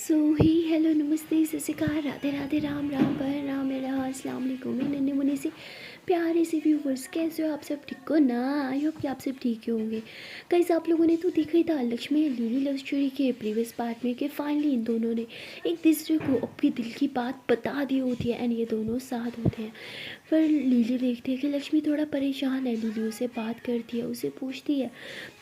सो ही hello नमस्ते सत श्री अकाल राधे राधे राम राम पर राम मेरा अस्सलाम वालेकुम मेरे नन्हे मुन्ने से प्यारे से व्यूवर्स, कैसे हो आप सब? ठीक हो ना? आई होप कि आप सब ठीक ही होंगे। गाइस, आप लोगों ने तो देखा ही था लक्ष्मी और लिली लव स्टोरी के प्रीवियस पार्ट में कि फाइनली इन दोनों ने एक दूसरे को अपनी दिल की बात बता दी होती है एंड ये दोनों साथ होते हैं। पर लिली देखती है कि लक्ष्मी थोड़ा परेशान है। लिली उसे बात करती है, उसे पूछती है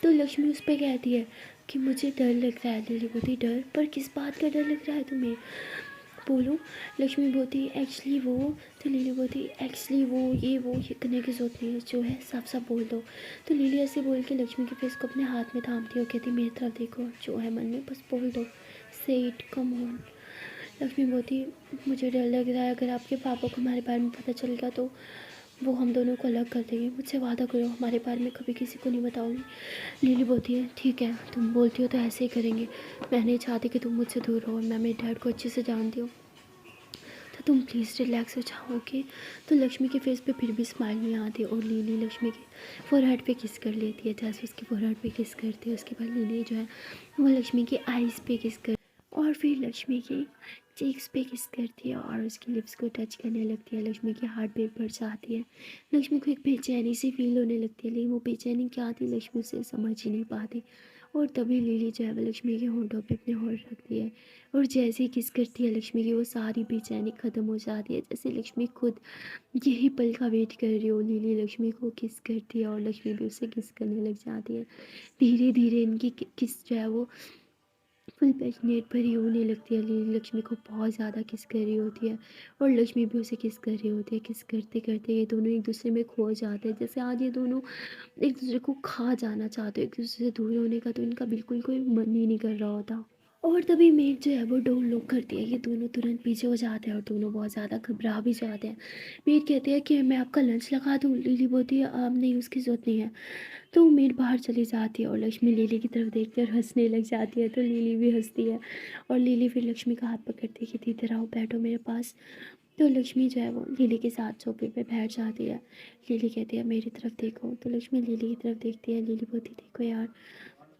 तो लक्ष्मी उस पर कहती है कि मुझे डर लग रहा है। लिली बोलती डर? पर किस बात का डर लग रहा है तुम्हें? बोलो। लक्ष्मी बोलती एक्चुअली वो। तो लिली बोलती एक्चुअली ये करने की जरूरत नहीं है, जो है साफ साफ बोल दो। तो लिली ऐसे बोल के लक्ष्मी के फेस को अपने हाथ में थामती है और कहती मेरी तरफ देखो, जो है मन में बस बोल दो, से इट, कम ऑन। लक्ष्मी बोलती मुझे डर लग रहा है, अगर आपके पापा को हमारे बारे में पता चल गया तो वो हम दोनों को अलग कर देंगे। मुझसे वादा करो हमारे बारे में कभी किसी को नहीं बताओगी। लिली बोलती है ठीक है, तुम बोलती हो तो ऐसे ही करेंगे। मैं नहीं चाहती कि तुम मुझसे दूर रहो, मैं मेरे डैड को अच्छे से जानती हूँ, तो तुम प्लीज़ रिलैक्स हो जाओ, ओके? तो लक्ष्मी के फेस पे फिर भी स्माइल नहीं आती और लिली लक्ष्मी के फोरहेड पे किस कर लेती है। जैसे उसकी फोरहेड पे किस करती है, उसके बाद लिली जो है वो लक्ष्मी की आइज़ पे किस कर और फिर लक्ष्मी की चीक्स पे किस करती है और उसकी लिप्स को टच करने लगती है। लक्ष्मी की हार्ट बीट बढ़ जाती है। लक्ष्मी को एक बेचैनी सी फील होने लगती है, लेकिन वो बेचैनी क्या थी लक्ष्मी उसे समझ ही नहीं पाती। और तभी लिली जो है वो लक्ष्मी के होंठों पे अपने होंठ रखती है और जैसे ही किस करती है लक्ष्मी की, वो सारी बेचैनी ख़त्म हो जाती है। जैसे लक्ष्मी खुद यही पल का वेट कर रही हो। लिली लक्ष्मी को किस करती है और लक्ष्मी भी उसे किस करने लग जाती है। धीरे धीरे इनकी किस जो है वो फुल पैशनेट भरी होने लगती है। लिली लक्ष्मी को बहुत ज़्यादा किस कर रही होती है और लक्ष्मी भी उसे किस कर रही होती है। किस करते करते ये दोनों एक दूसरे में खो जाते हैं। जैसे आज ये दोनों एक दूसरे को खा जाना चाहते हो, एक दूसरे से दूर होने का तो इनका बिल्कुल कोई मन ही नहीं कर रहा होता। और तभी मेघ जो है वो डोर लॉक करती है। ये दोनों तुरंत पीछे हो जाते हैं और दोनों बहुत ज़्यादा घबरा भी जाते हैं। मेघ कहती है कि मैं आपका लंच लगा दूँ। लिली बोलती है अब नहीं, उसकी ज़रूरत नहीं है। तो मेघ बाहर चली जाती है और लक्ष्मी लिली की तरफ देख कर हंसने लग जाती है। तो लिली भी हंसती है और लिली फिर लक्ष्मी का हाथ पकड़ती है कि इधर आओ, बैठो मेरे पास। तो लक्ष्मी जो है वो लिली के साथ सोफे पे बैठ जाती है। लिली कहती है मेरी तरफ देखो। तो लक्ष्मी लिली की तरफ देखती है। लिली बोलती देखो यार,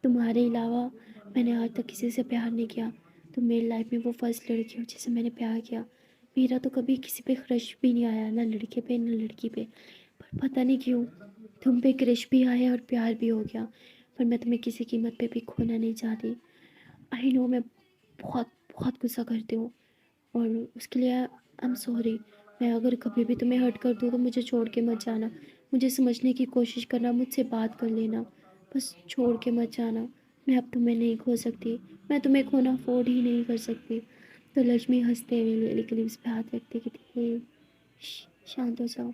तुम्हारे अलावा मैंने आज तक किसी से प्यार नहीं किया। तुम मेरी लाइफ में वो फर्स्ट लड़की हो जिससे मैंने प्यार किया। मेरा तो कभी किसी पे क्रश भी नहीं आया, ना लड़के पे ना लड़की पे। पर पता नहीं क्यों तुम पे क्रश भी आया और प्यार भी हो गया। पर मैं तुम्हें किसी कीमत पे भी खोना नहीं चाहती। आई नो मैं बहुत बहुत गुस्सा करती हूँ और उसके लिए आई एम सॉरी। मैं अगर कभी भी तुम्हें हर्ट कर दूँ तो मुझे छोड़ के मत जाना। मुझे समझने की कोशिश करना, मुझसे बात कर लेना, बस छोड़ के मत जाना। मैं अब तुम्हें नहीं खो सकती, मैं तुम्हें खोना अफोर्ड ही नहीं कर सकती। तो लक्ष्मी हंसते हुए लिली के लिप्स पे हाथ रखते कि शांत हो जाओ।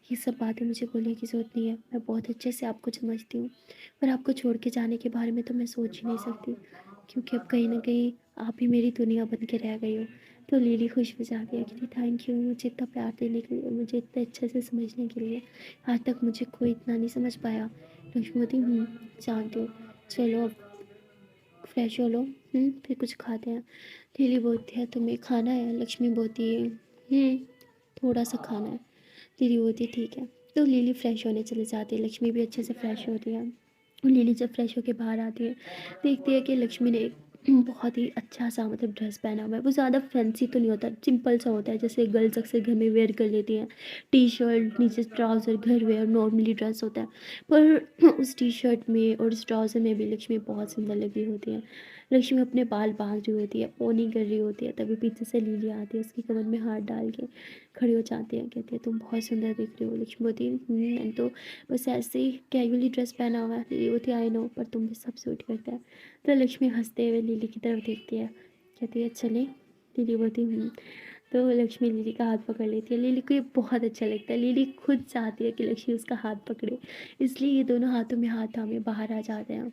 ये सब बातें मुझे बोलने की ज़रूरत नहीं है, मैं बहुत अच्छे से आपको समझती हूँ। पर आपको छोड़ के जाने के बारे में तो मैं सोच ही नहीं सकती, क्योंकि अब कहीं ना कहीं आप ही मेरी दुनिया बन के रह गई हो। तो लिली खुश हो जाती है कि थैंक यू मुझे इतना प्यार देने के लिए, मुझे इतने अच्छे से समझने के लिए। आज तक मुझे कोई इतना नहीं समझ पाया। लक्ष्मी बोलती जानती हूँ। चलो अब फ्रेश हो लो, फिर कुछ खाते हैं। लिली बोलती है तुम्हें खाना है? लक्ष्मी बोलती है थोड़ा सा खाना है। लिली बोलती ठीक है। तो लिली फ्रेश होने चली जाती है, लक्ष्मी भी अच्छे से फ्रेश होती है। लिली जब फ्रेश होके बाहर आती है, देखती है कि लक्ष्मी ने एक बहुत ही अच्छा सा मतलब ड्रेस पहना हुआ है। वो ज़्यादा फैंसी तो नहीं होता, सिंपल सा होता है जैसे गर्ल्स अक्सर घर में वेयर कर लेती हैं। टी शर्ट नीचे ट्राउज़र, घर वेयर नॉर्मली ड्रेस होता है। पर उस टी शर्ट में और उस ट्राउज़र में भी लक्ष्मी बहुत सुंदर लगी होती है। लक्ष्मी अपने बाल बांध रही होती है, पोनी कर रही होती है, तभी पीछे से लिली आती है, उसकी कमर में हाथ डाल के खड़ी हो जाती है। कहती है तुम बहुत सुंदर दिख रही हो। लक्ष्मी बोलती है मैंने तो बस ऐसे ही कैजुअली ड्रेस पहना हुआ है। लिली होती है आई नो, पर तुम भी सब सूट करता है। तो लक्ष्मी हंसते हुए लिली की तरफ देखती है, कहती है चले। लिली बोलती तो लक्ष्मी लिली का हाथ पकड़ लेती है। लिली को ये बहुत अच्छा लगता है। लिली खुद चाहती है कि लक्ष्मी उसका हाथ पकड़े, इसलिए ये दोनों हाथों में हाथ थामे बाहर आ जाते हैं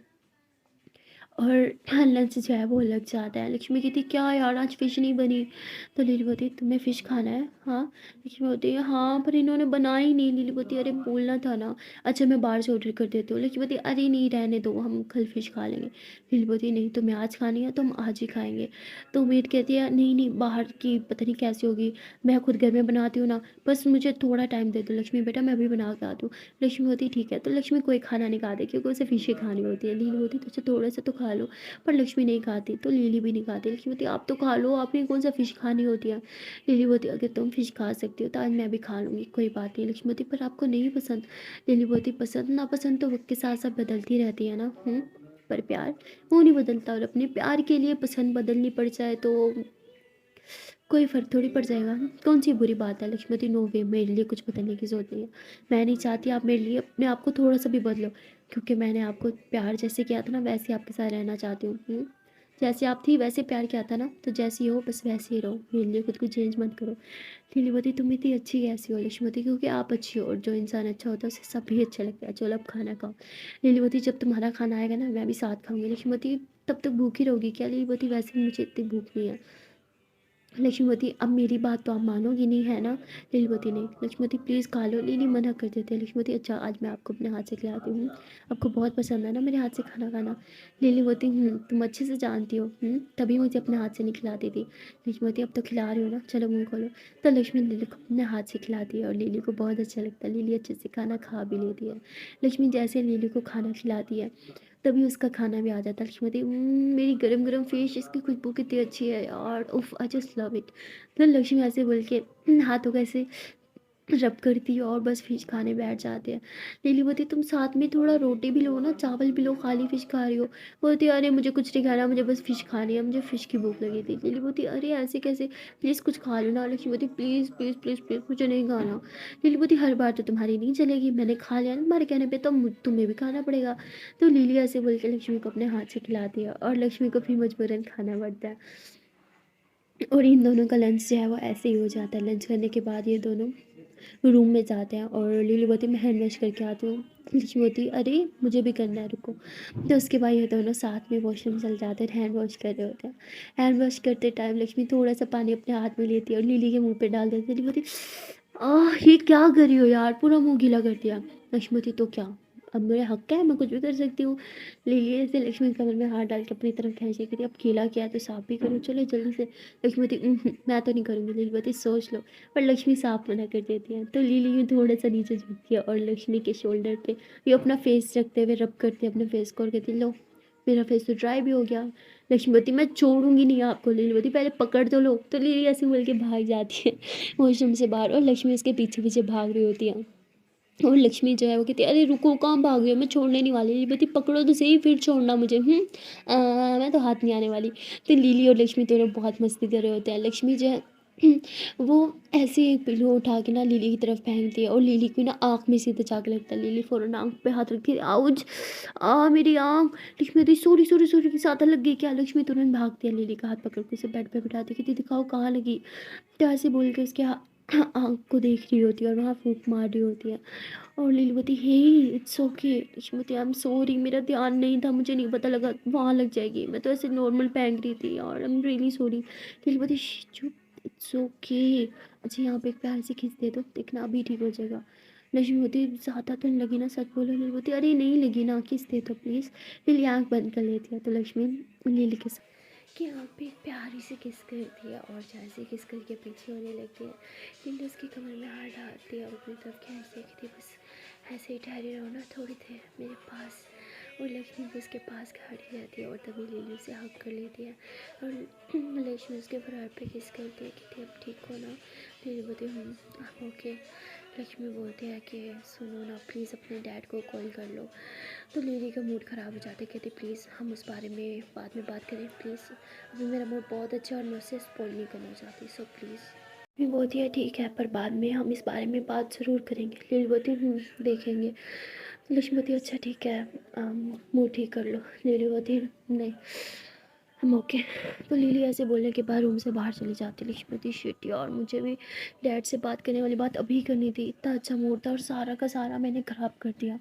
और लंच जो है वो लग जाता है। लक्ष्मी कहती क्या यार आज फ़िश नहीं बनी? तो लिली बोलती तुम्हें फ़िश खाना है? हाँ। लक्ष्मी बोलती है हाँ, पर इन्होंने बनाई नहीं। लिली बोलती अरे बोलना था ना। अच्छा मैं बाहर से ऑर्डर कर देती हूँ। लक्ष्मी बोलती अरे नहीं रहने दो, हम कल फ़िश खा लेंगे। लिली बोलती नहीं तुम्हें आज खानी है तो हम आज ही खाएंगे। तो मेड कहती है नहीं नहीं, बाहर की पता नहीं कैसी होगी, मैं खुद घर में बनाती हूँ ना, बस मुझे थोड़ा टाइम दे दो लक्ष्मी बेटा, मैं अभी बना के आती हूँ। लक्ष्मी होती ठीक है। तो लक्ष्मी कोई खाना नहीं खाती क्योंकि उसे फ़िश ही खानी होती है। लिली होती तो अच्छा थोड़ा सा तो खा लो। पर लक्ष्मी नहीं खाती, तो लिली भी नहीं खाती। लक्ष्मी बोलती आप तो खा लो, आपने कौन सा फ़िश खानी होती है। लिली बोलती अगर तुम फ़िश खा सकती हो तो आज मैं भी खा लूँगी, कोई बात नहीं। लक्ष्मी बोलती पर आपको नहीं पसंद। लिली बोलती पसंद नापसंद तो वक्त के साथ साथ बदलती रहती है ना। पर प्यार वो नहीं बदलता, और अपने प्यार के लिए पसंद बदलनी पड़ जाए तो कोई फ़र्क थोड़ी पड़ जाएगा। कौन सी बुरी बात है। लक्ष्मीवती नो वे, मेरे लिए कुछ बदलने की ज़रूरत नहीं है। मैं नहीं चाहती आप मेरे लिए अपने आप को थोड़ा सा भी बदलो, क्योंकि मैंने आपको प्यार जैसे किया था ना वैसे ही आपके साथ रहना चाहती हूँ। जैसे आप थी वैसे प्यार किया था ना, तो जैसी हो बस वैसे ही रहो, मेरे लिए खुद को चेंज मत करो। लीलीवती तुम इतनी अच्छी कैसी हो लक्ष्मीवती, क्योंकि आप अच्छी हो, और जो इंसान अच्छा होता है उसे सभी अच्छा लगता है। चलो अब खाना खाओ। लीलीवती जब तुम्हारा खाना आएगा ना मैं भी साथ खाऊंगी। लक्ष्मीवती तब तक भूखी रहोगी क्या। लीलीवती वैसे भी मुझे इतनी भूख नहीं है। लक्ष्मीवती अब मेरी बात तो आप मानोगी नहीं है ना। लीलीवती नहीं। लक्ष्मीवती प्लीज़ खा लो। लिली मना कर देते हैं। लक्ष्मीवती अच्छा आज मैं आपको अपने हाथ से खिलाती हूँ, आपको बहुत पसंद है ना मेरे हाथ से खाना खाना। लीलीवती तुम अच्छे से जानती हो, तभी मुझे अपने हाथ से नहीं खिलाती थी। लक्ष्मीवती अब तो खिला रही हो ना, चलो मुँह खोलो। तो लक्ष्मी लिली को अपने हाथ से खिलाती है, और लिली को बहुत अच्छा लगता है। लिली अच्छे से खाना खा भी लेती है। लक्ष्मी जैसे लिली को खाना खिलाती है तभी उसका खाना भी आ जाता है। लक्ष्मीवती मेरी गरम गरम फिश, इसकी खुशबू कितनी अच्छी है यार, उफ आई जस्ट लव इट। तो लक्ष्मी ऐसे बोल के हाथों का ऐसे रब करती है और बस फिश खाने बैठ जाते हैं। लिली बोलती तुम साथ में थोड़ा रोटी भी लो ना, चावल भी लो, खाली फिश खा रही हो। बोलती अरे मुझे कुछ नहीं खाना, मुझे बस फिश खानी है, मुझे फिश की भूख लगी थी। लिली बोलती अरे ऐसे कैसे, प्लीज़ कुछ खा लो ना। लक्ष्मी बोलती प्लीज़ प्लीज़ प्लीज़ प्लीज़ मुझे नहीं खाना। लिली बोलती हर बार तो तुम्हारी नहीं चलेगी, मैंने खा लिया ना तुम्हारे कहने पे, तो तुम्हें भी खाना पड़ेगा। तो लिली ऐसे बोल के लक्ष्मी को अपने हाथ से खिलाती है, और लक्ष्मी को फिर मजबूरन खाना पड़ता है। और इन दोनों का लंच जो है वो ऐसे ही हो जाता है। लंच करने के बाद ये दोनों रूम में जाते हैं, और लिली बोलती मैं हैंड वॉश करके आती हूँ। लक्ष्मी बोलती अरे मुझे भी करना है, रुको। तो उसके बाद ये दोनों साथ में वॉशरूम चल जाते हैं, हैंड वॉश कर रहे होते हैं। हैंड वॉश करते टाइम लक्ष्मी थोड़ा सा पानी अपने हाथ में लेती है और लिली के मुंह पे डाल देती है। लिली बोलती ये क्या कर रही हो यार, पूरा मुंह गीला कर दिया। लक्ष्मी बोलती तो क्या, अब मेरा हक है, मैं कुछ भी कर सकती हूँ। लिली ऐसे लक्ष्मी कमर में हाथ डाल के अपनी तरफ खींच रही थी, अब गीला किया है तो साफ भी करो, चलो जल्दी से। लक्ष्मी बोलती मैं तो नहीं करूँगी। लिली बोलती सोच लो। पर लक्ष्मी साफ मना कर देती है। तो लिली यूँ थोड़ा सा नीचे झुकती है और लक्ष्मी के शोल्डर पे ये अपना फेस रखते हुए रब करती है अपने फेस को, और कहती लो मेरा फेस तो ड्राई भी हो गया। लक्ष्मी बोलती मैं छोड़ूंगी नहीं आपको। लिली बोलती पहले पकड़ तो लो। तो लिली ऐसे बोल के भाग जाती है वॉशरूम से बाहर, और लक्ष्मी उसके पीछे पीछे भाग रही होती है। और लक्ष्मी जो है वो कहती है अरे रुको कहाँ भाग रही हो, मैं छोड़ने नहीं वाली। लिली बोलती पकड़ो तो सही फिर छोड़ना मुझे। मैं तो हाथ नहीं आने वाली। तो लिली और लक्ष्मी दोनों बहुत मस्ती कर रहे होते हैं। लक्ष्मी जो है वो ऐसे एक पिल्लो उठा के ना लिली की तरफ फेंकती है, और लिली की ना आँख में सीधा जाके लगता है। लिली फ़ौरन आँख पे हाथ रखती है, आउच मेरी आँख। लक्ष्मी बोलती सॉरी सॉरी सॉरी, ज़्यादा लग गई क्या। लक्ष्मी तुरंत भागती है, लिली का हाथ पकड़ के उसे बेड पे बिठाती कहती दिखाओ कहाँ लगी। तो ऐसे बोल के उसके आँख को देख रही होती है और वहाँ फूंक मार रही होती है। और लिली बोलती हे इट्स ओके। लक्ष्मी बोलती आई एम सॉरी, मेरा ध्यान नहीं था, मुझे नहीं पता लगा वहाँ लग जाएगी, मैं तो ऐसे नॉर्मल फेंक रही थी और I am really sorry. Lily बोलती चुप, इट्स ओके। अच्छा यहाँ पे एक प्यार से खींच दे दो, देखना अभी ठीक हो जाएगा। लक्ष्मी बोलती ज़्यादा तो नहीं लगी ना, सच बोलो। लिली बोलती अरे नहीं लगी ना, किस दे दो प्लीज़। लिली आँख बंद कर लेती है। तो लक्ष्मी लिली के साथ कि यहाँ पे एक प्यारी से किस करती है, और जैसे किस करके पीछे होने लगती है। लिली उसकी कमर में हाथ डालती है और अपनी तरफ खींच देखती है, बस ऐसे ही ठहरे रहो ना थोड़ी देर मेरे पास। और लक्ष्मी भी उसके पास खड़ी रहती है, और तभी लिली उसे हक कर लेती है, और लक्ष्मी उसके फरार पे किस करती है कि अब ठीक हो ना। लिली बोलती आप ओके। लक्ष्मी बोलती है कि सुनो ना प्लीज़ अपने डैड को कॉल कर लो। तो लिली का मूड ख़राब हो जाता है, कहती प्लीज़ हम उस बारे में बाद में बात करें प्लीज़, अभी मेरा मूड बहुत अच्छा है और मैं उससे स्पॉइल नहीं करना चाहती, सो प्लीज़। लिली बोलती है ठीक है, पर बाद में हम इस बारे में बात ज़रूर करेंगे। लिली बोलती देखेंगे। लक्ष्मी बोलती अच्छा ठीक है, मूड ठीक कर लो। लिली बोलती नहीं हम ओके। तो लिली ऐसे बोलने के बाद रूम से बाहर चली जाती। लक्ष्मी बोलती शिट यार, मुझे भी डैड से बात करने वाली बात अभी करनी थी, इतना अच्छा मूड था और सारा का सारा मैंने ख़राब कर दिया।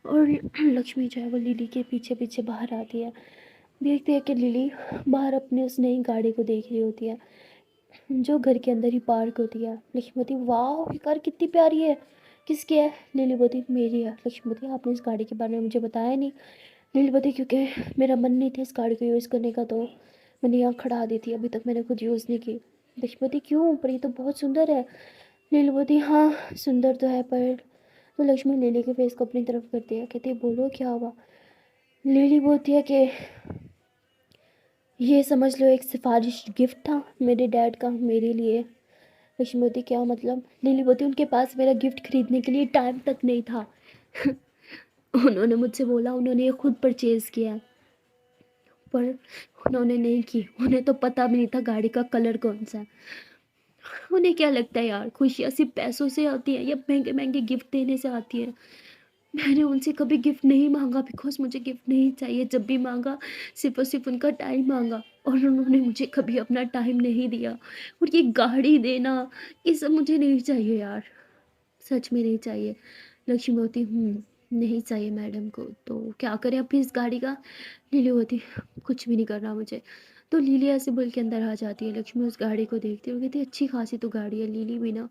और लक्ष्मी जो है वो लिली के पीछे पीछे बाहर आती है। देखते हैं कि लिली बाहर अपने उस नई गाड़ी को देख रही होती है जो घर के अंदर ही पार्क होती है। लक्ष्मी बोलती वाह ये कार कितनी प्यारी है, किसकी है। लिली बोलती मेरी है। लक्ष्मी बोलती आपने इस गाड़ी के बारे में मुझे बताया नहीं। लिली बोलती क्योंकि मेरा मन नहीं था इस गाड़ी को यूज़ करने का, तो मैंने यहाँ खड़ा दी थी, अभी तक मैंने खुद यूज़ नहीं की। लक्ष्मी बोलती क्यों, पर ये तो बहुत सुंदर है। लिली बोलती हाँ सुंदर तो है, पर तो लक्ष्मी लिली के फेस को अपनी तरफ करती है, कहती है बोलो क्या हुआ। लिली बोलती है कि ये समझ लो एक सिफारिश गिफ्ट था मेरे डैड का मेरे लिए। लक्ष्मी बोलती क्या मतलब? लिली बोलती उनके पास मेरा गिफ्ट खरीदने के लिए टाइम तक नहीं था। उन्होंने मुझसे बोला उन्होंने ये खुद परचेज़ किया है, पर उन्होंने नहीं की। उन्हें तो पता भी नहीं था गाड़ी का कलर कौन सा है। उन्हें क्या लगता है यार खुशियाँ सिर्फ पैसों से आती है या महंगे महंगे गिफ्ट देने से आती है? मैंने उनसे कभी गिफ्ट नहीं मांगा बिकॉज मुझे गिफ्ट नहीं चाहिए। जब भी मांगा सिर्फ और सिर्फ उनका टाइम मांगा, और उन्होंने मुझे कभी अपना टाइम नहीं दिया। और ये गाड़ी देना, ये सब मुझे नहीं चाहिए यार, सच में नहीं चाहिए। लक्ष्मी होती नहीं चाहिए मैडम को, तो क्या करें अब इस गाड़ी का? लीली होती कुछ भी नहीं करना मुझे। तो लीली ऐसे बोल के अंदर आ जाती है। लक्ष्मी उस गाड़ी को देखती है और कहती है अच्छी खासी तो गाड़ी है लीली भी ना।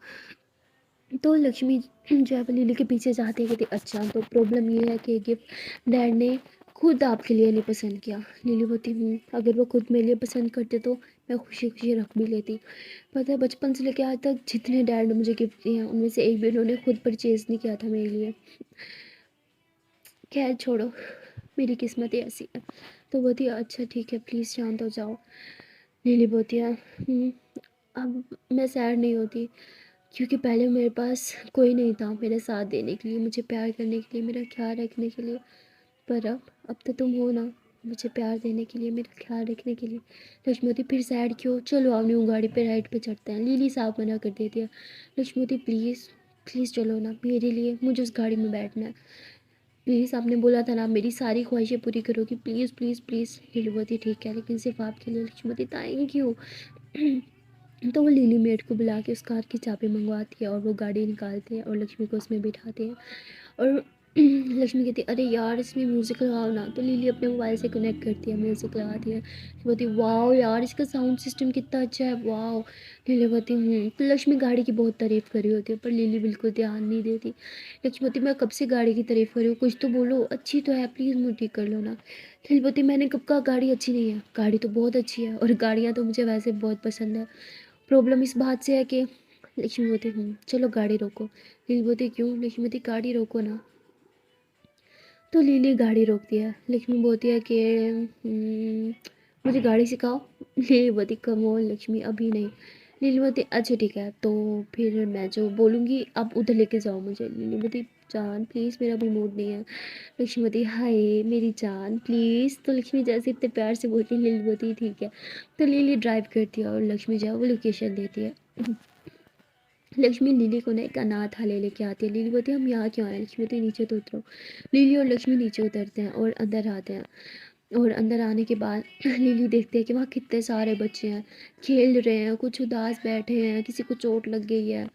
तो लक्ष्मी जो है वो लिली के पीछे जाती है, कहती अच्छा तो प्रॉब्लम ये है कि गिफ्ट डैड ने खुद आपके लिए नहीं पसंद किया। लिली बोलती अगर वो खुद मेरे लिए पसंद करते तो मैं खुशी खुशी रख भी लेती। पता है बचपन से लेकर आज तक जितने डैड ने मुझे गिफ्ट दिए हैं उनमें से एक भी उन्होंने खुद परचेज़ नहीं किया था मेरे लिए। खैर छोड़ो, मेरी किस्मत ही ऐसी है। तो बोलती है अच्छा ठीक है प्लीज़ शांत हो जाओ। लिली बोलती है अब मैं सैड नहीं होती, क्योंकि पहले मेरे पास कोई नहीं था मेरे साथ देने के लिए, मुझे प्यार करने के लिए, मेरा ख्याल रखने के लिए। पर अब तो तुम हो ना, मुझे प्यार देने के लिए, मेरा ख्याल रखने के लिए। लक्ष्मोती फिर सैड क्यों? चलो आओ न्यू गाड़ी पे राइड पे चढ़ते हैं। लीली साहब मना कर देती है। लक्ष्मोती प्लीज़ प्लीज़ चलो ना मेरे लिए, मुझे उस गाड़ी में बैठना है। प्लीज़ आपने बोला था ना मेरी सारी ख्वाहिशें पूरी करोगी, प्लीज़ प्लीज़ प्लीज़। लीली ठीक है लेकिन सिर्फ आपके लिए। लक्ष्मोती थैंक यू। तो वो लिली मेड को बुला के उस कार की चाबी मंगवाती है और वो गाड़ी निकालते हैं और लक्ष्मी को उसमें बिठाते हैं। और लक्ष्मी कहती है अरे यार इसमें म्यूज़िक लगाओ ना। तो लिली अपने मोबाइल से कनेक्ट करती है, म्यूज़िक लगाती है। बोलती है वाओ यार इसका साउंड सिस्टम कितना अच्छा है, वाओ। लिली बोलती तो लक्ष्मी गाड़ी की बहुत तारीफ़ कर रही होती है पर लिली बिल्कुल ध्यान नहीं देती। लक्ष्मी बोलती मैं कब से गाड़ी की तारीफ़ कर रही हूँ, कुछ तो बोलो, अच्छी तो है, प्लीज़ मुझे ठीक कर लो ना। लिली बोलती मैंने कब कहा गाड़ी अच्छी नहीं है? गाड़ी तो बहुत अच्छी है और गाड़ियाँ तो मुझे वैसे बहुत पसंद है। प्रॉब्लम इस बात से है कि लक्ष्मी बोलती चलो गाड़ी रोको। लिली बोलती क्यों? लक्ष्मी बोलती गाड़ी रोको ना। तो लिली गाड़ी रोकती है। लक्ष्मी बोलती है कि मुझे गाड़ी सिखाओ। लिली बोलती कम ऑन लक्ष्मी अभी नहीं। लिली बोलती अच्छा ठीक है तो फिर मैं जो बोलूँगी आप उधर लेके जाओ मुझे। लिली बोलती जान प्लीज़ मेरा भी मूड नहीं है। लक्ष्मी बोलती हाय मेरी जान प्लीज़। तो लक्ष्मी जैसे इतने प्यार से बोलती है, लिली बोलती ठीक है। तो लिली ड्राइव करती है और लक्ष्मी जो है वो लोकेशन देती है। लक्ष्मी लिली को ना एक अनाथालय लेके आती है। लिली बोलती है हम यहाँ क्यों आए? लक्ष्मी बोलती नीचे तो उतरो। लिली और लक्ष्मी नीचे उतरते हैं और अंदर आते हैं। और अंदर आने के बाद लिली देखते हैं कि वहाँ कितने सारे बच्चे हैं, खेल रहे हैं, कुछ उदास बैठे हैं, किसी को चोट लग गई है।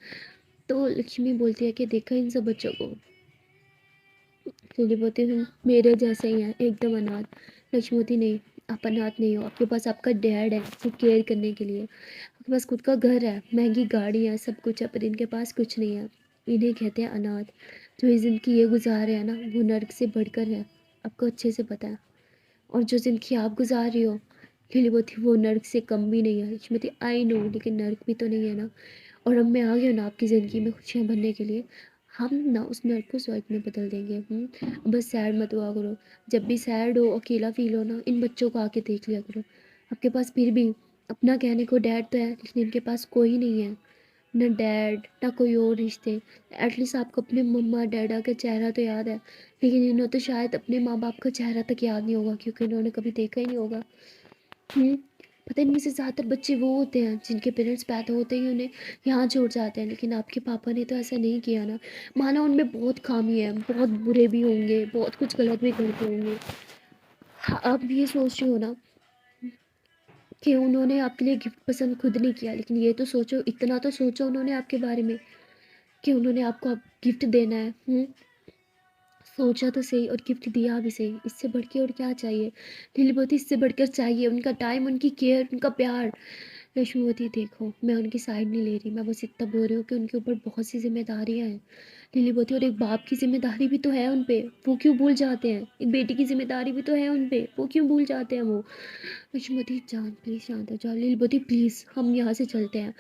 तो लक्ष्मी बोलती है कि देखा इन सब बच्चों को? लिली बोलती है मेरे जैसे ही हैं एकदम अनाथ। लक्ष्मी बोलती नहीं आप अनाथ नहीं हो, आपके पास आपका डैड है जो केयर करने के लिए। आपके पास खुद का घर है, महंगी गाड़ी है, सब कुछ है, पर इनके पास कुछ नहीं है। इन्हें कहते हैं अनाथ। जो ये ज़िंदगी ये गुजार रहे हैं ना वो नर्क से बढ़कर है, आपको अच्छे से पता है। और जो ज़िंदगी आप गुजार रही हो लिली बोलती वो नर्क से कम भी नहीं है। लक्ष्मी बोलती आई नो लेकिन नर्क भी तो नहीं है ना। और अब मैं आ गई हूँ ना आपकी ज़िंदगी में खुशियाँ भरने के लिए। हम ना उस नर्क को स्वर्ग में बदल देंगे। बस सैड मत हुआ करो। जब भी सैड हो अकेला फील हो ना इन बच्चों को आके देख लिया करो। आपके पास फिर भी अपना कहने को डैड तो है लेकिन इनके पास कोई नहीं है, न डैड ना कोई और रिश्ते। एटलीस्ट आपको अपने मम्मा डैडा का चेहरा तो याद है, लेकिन इन्हें तो शायद अपने माँ बाप का चेहरा तक याद नहीं होगा क्योंकि इन्होंने कभी देखा ही नहीं होगा। हम्म, पता है इनमें से ज़्यादातर बच्चे वो होते हैं जिनके पेरेंट्स पैदा होते ही उन्हें यहाँ छोड़ जाते हैं, लेकिन आपके पापा ने तो ऐसा नहीं किया ना। माना उनमें बहुत खामी है, बहुत बुरे भी होंगे, बहुत कुछ गलत भी करते होंगे। हाँ, आप ये सोच रहे हो ना कि उन्होंने आपके लिए गिफ्ट पसंद खुद नहीं किया, लेकिन ये तो सोचो, इतना तो सोचो उन्होंने आपके बारे में कि उन्होंने आपको गिफ्ट देना है। सोचा तो सही और गिफ्ट दिया भी सही, इससे बढ़ के और क्या चाहिए? लीलावती इससे बढ़कर चाहिए उनका टाइम, उनकी केयर, उनका प्यार। लक्ष्मीवती देखो मैं उनकी साइड नहीं ले रही, मैं बस इतना बोल रही हूँ कि उनके ऊपर बहुत सी जिम्मेदारियाँ हैं। लीलावती और एक बाप की जिम्मेदारी भी तो है उन पे, वो क्यों भूल जाते हैं? एक बेटी की जिम्मेदारी भी तो है उन पे, वो क्यों भूल जाते हैं वो? लक्ष्मीवती जान प्लीज़ शांत हो जाओ। लीलावती प्लीज़ हम यहाँ से चलते हैं।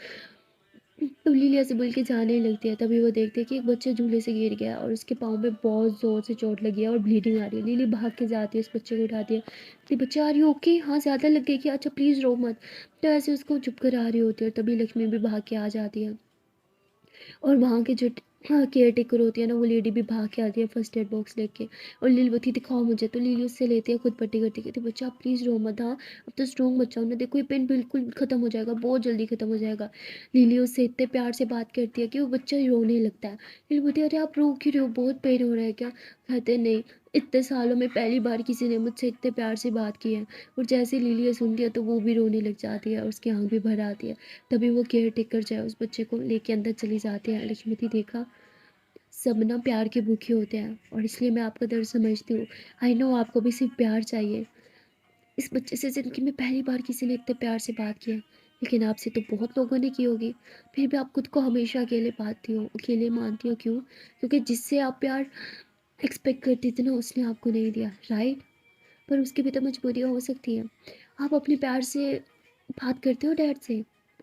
तो लिली ऐसे बोल के जाने लगती है, तभी वो देखते हैं कि एक बच्चा झूले से गिर गया और उसके पाँव में बहुत ज़ोर से चोट लगी है और ब्लीडिंग आ रही है। लिली भाग के जाती है, उस बच्चे को उठाती है, कहती, "बच्चा आर यू ओके? हाँ, ज़्यादा लग गई क्या? अच्छा प्लीज़ रो मत।" तो ऐसे उसको चुप करा रही होती है और तभी लक्ष्मी भी भाग के आ जाती है। और वहाँ के जो हाँ, केयर टेकर होती है ना, वो लेडी भी भाग के आती है फर्स्ट एड बॉक्स लेके। और लिली बोलती है, दिखाओ मुझे। तो लिली उससे लेती है, खुद पट्टी करती है, कहती है, बच्चा आप प्लीज़ रो मत, हाँ, अब तो स्ट्रॉन्ग बच्चा हो ना, देखो ये पेन बिल्कुल ख़त्म हो जाएगा, बहुत जल्दी ख़त्म हो जाएगा। लिली उससे इतने प्यार से बात करती है कि वो बच्चा रोने लगता है। लिली बोलती है, अरे आप रो क्यों रहे हो, बहुत पेन हो रहा है क्या? कहते नहीं, इतने सालों में पहली बार किसी ने मुझसे इतने प्यार से बात की है। और जैसे लिली ये सुनती है तो वो भी रोने लग जाती है और उसकी आँख भी भर आती है। तभी वो केयर टेकर जो है उस बच्चे को लेके अंदर चली जाती है। लक्ष्मीवती, देखा, सब ना प्यार के भूखे होते हैं और इसलिए मैं आपका दर्द समझती हूँ। आई नो आपको भी सिर्फ प्यार चाहिए। इस बच्चे से ज़िंदगी में पहली बार किसी ने इतने प्यार से बात किया, लेकिन आपसे तो बहुत लोगों ने की होगी। फिर भी आप खुद को हमेशा अकेले पाती हो, अकेले मानती हो, क्यों? क्योंकि जिससे आप प्यार एक्सपेक्ट करती थी ना, उसने आपको नहीं दिया, राइट? पर उसकी भी तो मजबूरियाँ हो सकती हैं। आप अपने प्यार से बात करते हो डैड से?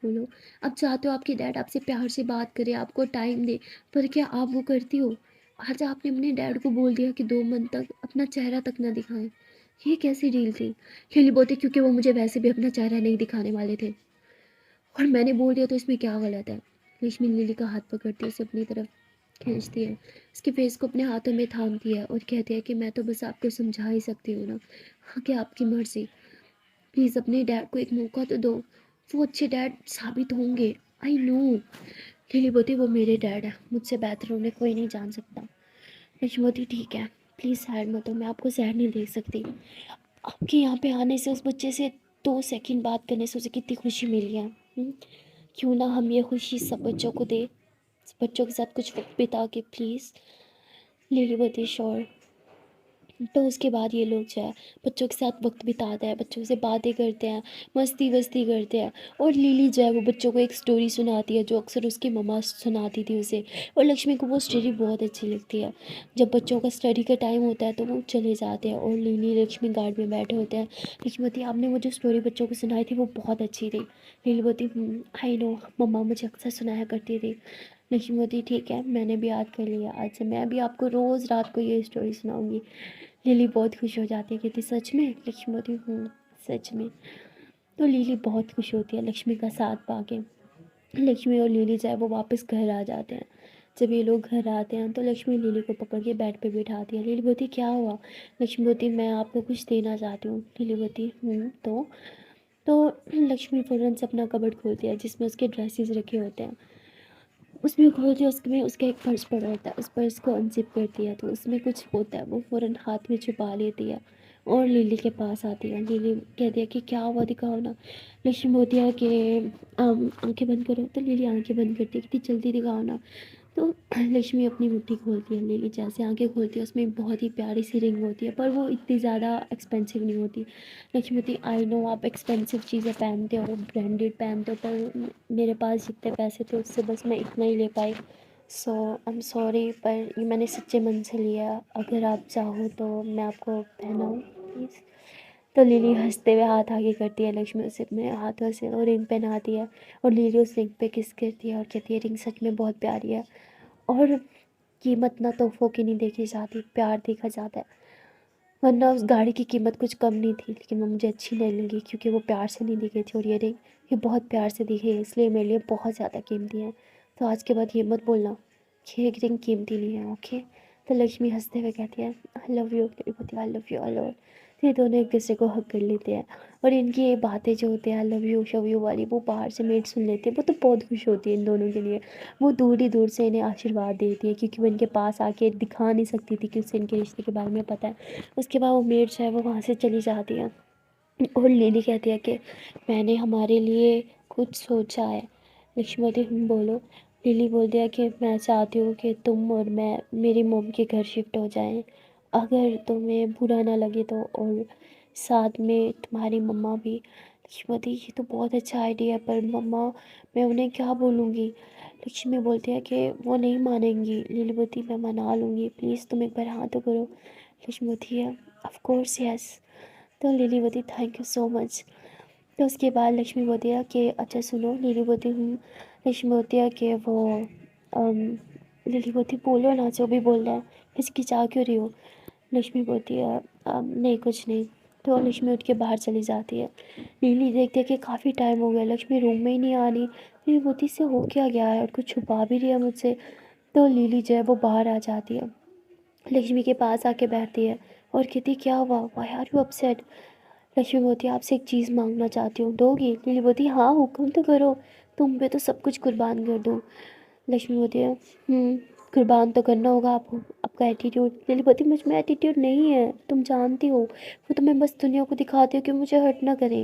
बोलो। आप चाहते हो आपके डैड आपसे प्यार से बात करें, आपको टाइम दें, पर क्या आप वो करती हो? आज आपने अपने डैड को बोल दिया कि 2 मंथ तक अपना चेहरा तक ना दिखाएँ। ये कैसी डील थी? लिली बोलती, क्योंकि वो मुझे वैसे भी अपना चेहरा नहीं दिखाने वाले थे और मैंने बोल दिया, तो इसमें क्या गलत है? रेशमी लिली का हाथ पकड़ती है, उसे अपनी तरफ खींचती है, उसके फेस को अपने हाथों में थामती है और कहती है कि मैं तो बस आपको समझा ही सकती हूँ ना। हाँ, कि आपकी मर्ज़ी। प्लीज़ अपने डैड को एक मौका तो दो। वो अच्छे डैड साबित होंगे। I know. लिली बोलती, वो मेरे डैड है, मुझसे बेहतर उन्हें कोई नहीं जान सकता। यशोमती, ठीक है, प्लीज़ सैड मत हो, मैं आपको सैड नहीं देख सकती। आपके यहाँ पे आने से, उस बच्चे से 2 सेकंड बात करने से उसे कितनी खुशी मिली है। क्यों ना हम ये खुशी सब बच्चों को दे, बच्चों के साथ कुछ वक्त बिता के, प्लीज़। लिली बोलती, श्योर। तो उसके बाद ये लोग जो है बच्चों के साथ वक्त बिताते हैं, बच्चों से बातें करते हैं, मस्ती वस्ती करते हैं। और लिली जो है वो बच्चों को एक स्टोरी सुनाती है जो अक्सर उसकी मम्मा सुनाती थी उसे। और लक्ष्मी को वो स्टोरी बहुत अच्छी लगती है। जब बच्चों का स्टडी का टाइम होता है तो वो चले जाते हैं और लिली लक्ष्मी गार्ड में बैठे होते हैं। लक्ष्मी बोलती, आपने वो जो स्टोरी बच्चों को सुनाई थी वो बहुत अच्छी थी। लिली बोलती, आई नो, मम्मा मुझे अक्सर सुनाया करती थी। लक्ष्मी बोलती, ठीक है, मैंने भी याद कर लिया, आज से मैं भी आपको रोज़ रात को ये स्टोरी सुनाऊंगी। लिली बहुत खुश हो जाती है, कहती, सच में? लक्ष्मी बोलती, सच में। तो लिली बहुत खुश होती है लक्ष्मी का साथ पाके। लक्ष्मी और लिली जो है वो वापस घर आ जाते हैं। जब ये लोग घर आते हैं तो लक्ष्मी लिली को पकड़ के बेड पे बिठाती है। लिली बोलती, क्या हुआ? लक्ष्मी बोलती, मैं आपको कुछ देना चाहती हूँ। लिली बोलती, तो लक्ष्मी फ़ौरन से अपना कबर्ड खोलती है जिसमें उसके ड्रेसेस रखे होते हैं। उसमें खोलती है, उसमें उसका एक पर्स पड़ा होता है, उस पर्स को अनज़िप करती है तो उसमें कुछ होता है, वो फ़ौरन हाथ में छुपा लेती है और लिली के पास आती है। लिली कहती है कि क्या हुआ, दिखाओ ना। लक्ष्मी बोलती है कि आंखें बंद करो। तो लिली आंखें बंद करती है, कितनी जल्दी दिखाओ ना। तो लक्ष्मी अपनी मुट्ठी खोलती है, लिली जैसे आंखें खोलती है उसमें बहुत ही प्यारी सी रिंग होती है, पर वो इतनी ज़्यादा एक्सपेंसिव नहीं होती। लक्ष्मी बोलती, आई नो आप एक्सपेंसिव चीज़ें पहनते हो, ब्रांडेड पहनते हो, पर मेरे पास जितने पैसे थे उससे बस मैं इतना ही ले पाई। सो आई एम सॉरी, पर ये मैंने सच्चे मन से लिया, अगर आप चाहो तो मैं आपको पहनाऊँ प्लीज़। तो लिली हंसते हुए हाथ आगे करती है, लक्ष्मी उसे अपने हाथों से वो रिंग पहनाती है और लिली उस रिंग पे किस करती है और कहती है, रिंग सच में बहुत प्यारी है और कीमत ना तोहफों की नहीं देखी जाती, प्यार देखा जाता है। वरना उस गाड़ी की कीमत कुछ कम नहीं थी, लेकिन वो मुझे अच्छी नहीं लगी क्योंकि वो प्यार से नहीं दी गई थी और ये रिंग ये बहुत प्यार से दी गई है, इसलिए मेरे लिए बहुत ज़्यादा कीमती है। तो आज के बाद ये मत बोलना कि ये रिंग कीमती नहीं है, ओके? तो लक्ष्मी हंसते हुए कहती है, आई love you. I love you a lot. तो ये दोनों एक दूसरे को हक कर लेते हैं और इनकी ये बातें जो होती हैं, आई लव यू शव यू वाली, वो बाहर से मेड सुन लेती है। वो तो बहुत खुश होती है इन दोनों के लिए। वो दूर ही दूर से इन्हें आशीर्वाद देती है क्योंकि वो इनके पास आके दिखा नहीं सकती थी कि उसे इनके रिश्ते के बारे में पता है। उसके बाद वो मेड जो है वो वहाँ से चली जाती है और लिली कहती है कि मैंने हमारे लिए कुछ सोचा है। लक्ष्मी बोलती, बोलो। लिली बोलती है कि मैं चाहती हूँ कि तुम और मैं मेरी मॉम के घर शिफ्ट हो जाएं, अगर तुम्हें बुरा ना लगे तो, और साथ में तुम्हारी मम्मा भी। लक्ष्मी बोलती, ये तो बहुत अच्छा आइडिया है, पर मम्मा, मैं उन्हें क्या बोलूँगी? लक्ष्मी बोलती है कि वो नहीं मानेंगी। लिली बोलती, मैं मना लूँगी, प्लीज़ तुम एक बार हाँ तो करो। लक्ष्मी बोलती है, ऑफ कोर्स यस। तो लिली बोलती, थैंक यू सो मच। तो उसके बाद लक्ष्मी बोलती है कि अच्छा सुनो। लिली बोलती, लक्ष्मी बोलती है कि वो अम, लिली बोलती बोलो ना, जो भी बोल रहा है, हिचकिचा क्यों रही हो। लक्ष्मी बोलती है नहीं कुछ नहीं। तो लक्ष्मी उठ के बाहर चली जाती है। लिली देखते कि काफ़ी टाइम हो गया, लक्ष्मी रूम में ही नहीं आ रही। लिली बोलती इससे हो क्या गया है और कुछ छुपा भी रही है मुझसे। तो लिली जो है वो बाहर आ जाती है, लक्ष्मी के पास आके बैठती है और कहती क्या हुआ, why are you upset. Lakshmi बोलती है आपसे एक चीज़ मांगना चाहती हूँ, दोगी। लिली बोलती है हाँ हुक्म तो करो, तुम पे तो सब कुछ कुर्बान कर दूँ। लक्ष्मी बोलती है कुर्बान तो करना होगा आपको, आपका एटीट्यूड। लिली बोलती मुझ में एटीट्यूड नहीं है, तुम जानती हो, वो तो मैं बस दुनिया को दिखाती हूँ कि मुझे हर्ट ना करें।